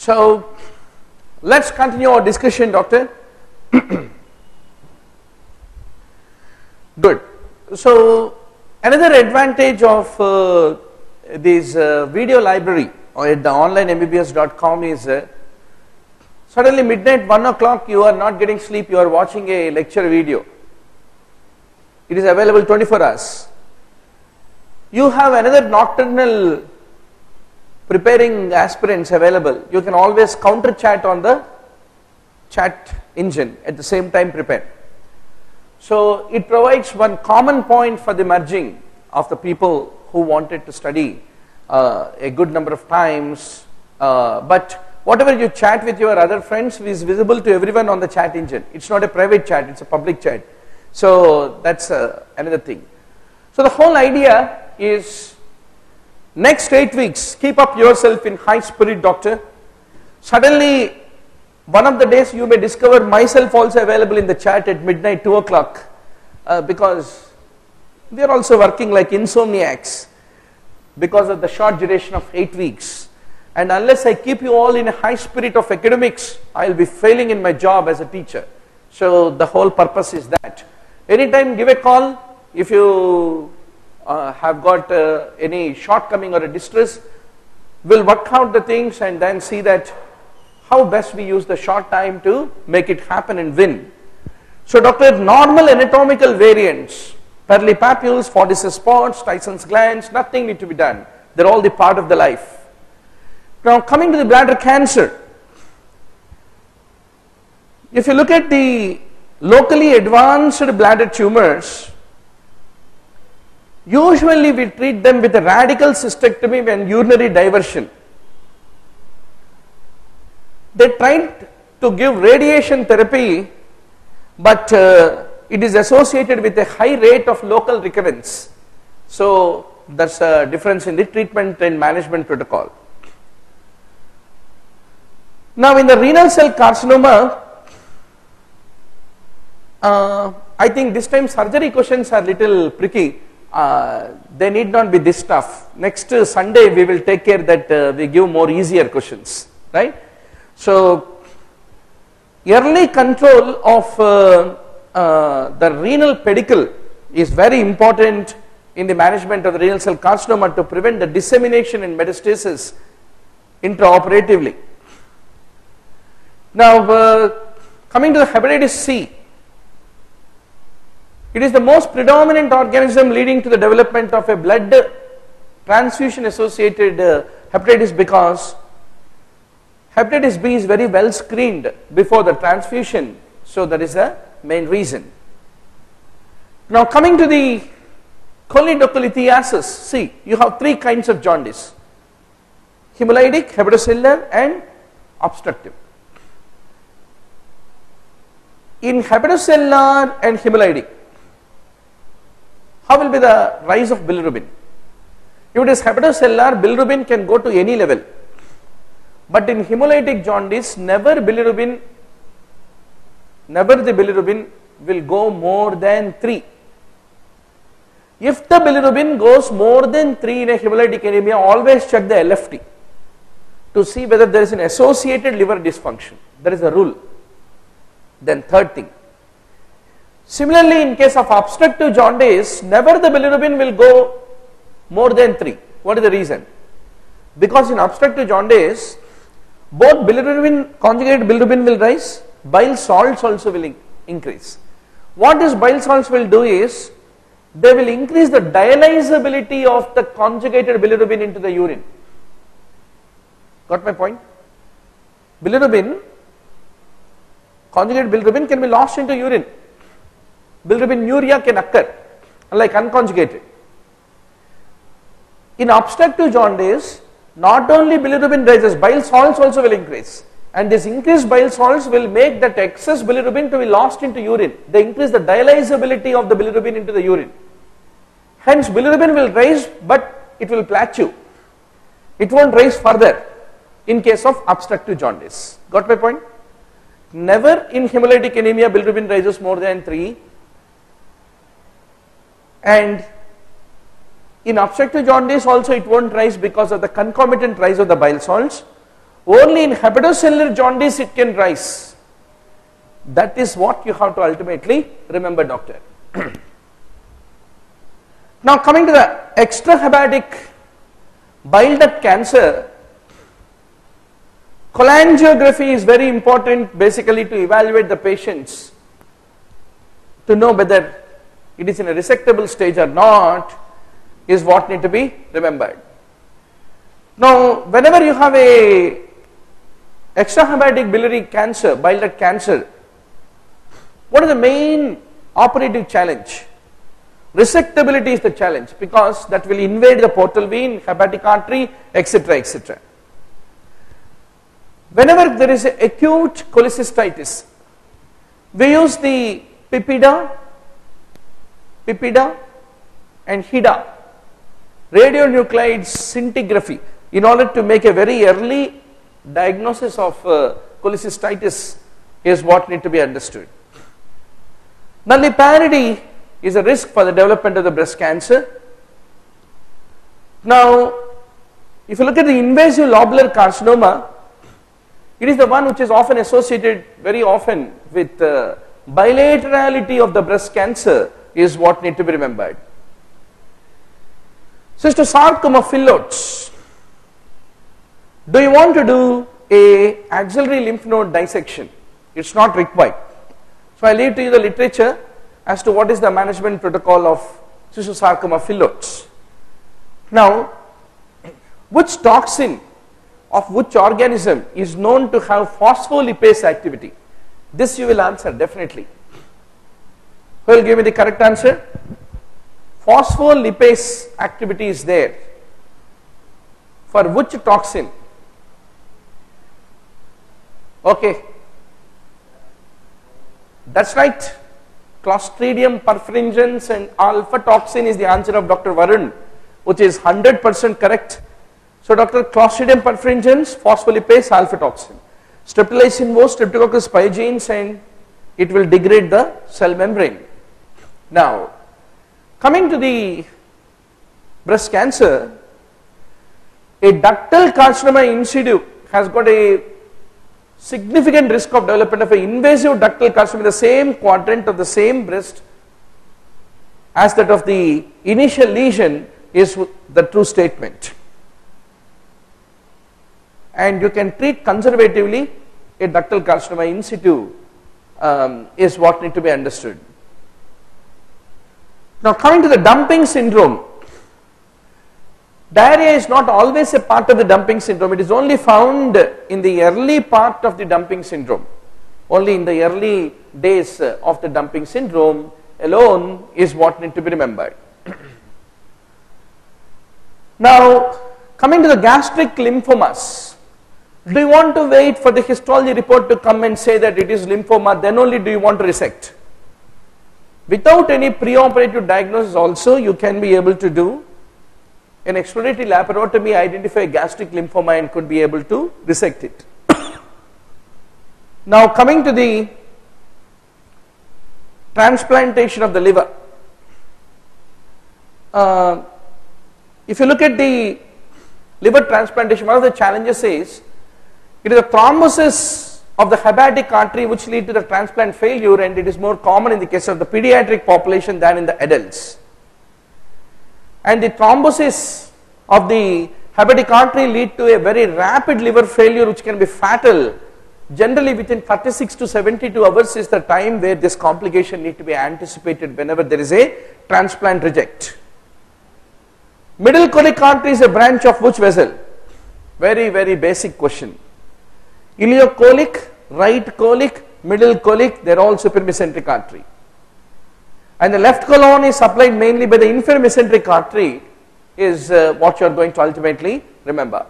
So let's continue our discussion, doctor. Good. So another advantage of this video library or at the onlinembbs.com is suddenly midnight 1 o'clock you are not getting sleep, you are watching a lecture video. It is available 24 hours. You have another nocturnal preparing aspirants available. You can always counter chat on the chat engine at the same time prepare. So it provides one common point for the merging of the people who wanted to study a good number of times, but whatever you chat with your other friends is visible to everyone on the chat engine. It's not a private chat, it's a public chat. So that's another thing. So the whole idea is next 8 weeks, keep up yourself in high spirit, doctor. Suddenly one of the days you may discover myself also available in the chat at midnight 2 o'clock because we are also working like insomniacs because of the short duration of 8 weeks. And unless I keep you all in a high spirit of academics, I will be failing in my job as a teacher. So the whole purpose is that. Anytime give a call if you have got any shortcoming or a distress. We'll work out the things and then see that how best we use the short time to make it happen and win. So doctor, normal anatomical variants, pearly papules, fordyce spots, Tyson's glands, nothing need to be done. They're all the part of the life. Now coming to the bladder cancer, if you look at the locally advanced bladder tumors, usually we treat them with a radical cystectomy and urinary diversion. They tried to give radiation therapy, but it is associated with a high rate of local recurrence. So that's a difference in the treatment and management protocol. Now in the renal cell carcinoma, I think this time surgery questions are little tricky. They need not be this tough. Next Sunday we will take care that we give more easier questions, right? So early control of the renal pedicle is very important in the management of the renal cell carcinoma to prevent the dissemination and metastasis intraoperatively. Now coming to the hepatitis C, it is the most predominant organism leading to the development of a blood transfusion associated hepatitis because hepatitis B is very well screened before the transfusion, so that is the main reason. Now coming to the cholelithiasis, see you have three kinds of jaundice: hemolytic, hepatocellular and obstructive. In hepatocellular and hemolytic, how will be the rise of bilirubin? If it is hepatocellular, bilirubin can go to any level. But in hemolytic jaundice, never the bilirubin will go more than 3. If the bilirubin goes more than 3 in a hemolytic anemia, always check the LFT to see whether there is an associated liver dysfunction. That is the rule. Then third thing. Similarly, in case of obstructive jaundice, never the bilirubin will go more than 3. What is the reason? Because in obstructive jaundice, both bilirubin, conjugated bilirubin will rise, bile salts also will increase. What these bile salts will do is, they will increase the dialysability of the conjugated bilirubin into the urine. Got my point? Bilirubin, conjugated bilirubin can be lost into urine. Bilirubinuria can occur, unlike unconjugated. In obstructive jaundice, not only bilirubin rises, bile salts also will increase, and this increased bile salts will make that excess bilirubin to be lost into urine. They increase the dialysability of the bilirubin into the urine. Hence bilirubin will rise, but it will plateau. It won't rise further in case of obstructive jaundice. Got my point? Never in hemolytic anemia bilirubin rises more than 3. And in obstructive jaundice also it won't rise because of the concomitant rise of the bile salts. Only in hepatocellular jaundice it can rise. That is what you have to ultimately remember, doctor. Now coming to the extrahepatic bile duct cancer, cholangiography is very important basically to evaluate the patients to know whether it is in a resectable stage or not is what need to be remembered. Now whenever you have a extrahepatic biliary cancer, bile duct cancer, what is the main operative challenge? Resectability is the challenge because that will invade the portal vein, hepatic artery, etc., etc. Whenever there is acute cholecystitis, we use the pipida and HIDA, radionuclide scintigraphy, in order to make a very early diagnosis of cholecystitis is what need to be understood. Nulliparity is a risk for the development of the breast cancer. Now, if you look at the invasive lobular carcinoma, it is the one which is often associated very often with bilaterality of the breast cancer is what need to be remembered. Cystosarcoma phyllodes. Do you want to do a axillary lymph node dissection? It's not required. So I leave to you the literature as to what is the management protocol of cystosarcoma phyllodes. Now, which toxin of which organism is known to have phospholipase activity? This you will answer definitely. Who will give me the correct answer? Phospholipase activity is there. For which toxin? Okay. That's right. Clostridium perfringens and alpha toxin is the answer of Dr. Varun, which is 100% correct. So Dr. Clostridium perfringens, phospholipase, alpha toxin. Streptococcus inverse, Streptococcus pyogenes, and it will degrade the cell membrane. Now, coming to the breast cancer, a ductal carcinoma in situ has got a significant risk of development of an invasive ductal carcinoma in the same quadrant of the same breast as that of the initial lesion is the true statement. And you can treat conservatively a ductal carcinoma in situ is what need to be understood. Now coming to the dumping syndrome, diarrhea is not always a part of the dumping syndrome. It is only found in the early part of the dumping syndrome. Only in the early days of the dumping syndrome alone is what need to be remembered. Now coming to the gastric lymphomas, do you want to wait for the histology report to come and say that it is lymphoma, then only do you want to resect? Without any preoperative diagnosis also you can be able to do an exploratory laparotomy, identify gastric lymphoma and could be able to resect it. Now coming to the transplantation of the liver. If you look at the liver transplantation, one of the challenges is it is a thrombosis of the hepatic artery which lead to the transplant failure, and it is more common in the case of the pediatric population than in the adults. And the thrombosis of the hepatic artery lead to a very rapid liver failure which can be fatal. Generally within 36 to 72 hours is the time where this complication need to be anticipated whenever there is a transplant reject. Middle colic artery is a branch of which vessel? Very, very basic question. Ileocolic, right colic, middle colic, they are all supramesenteric artery. And the left colon is supplied mainly by the inframesenteric artery is what you are going to ultimately remember.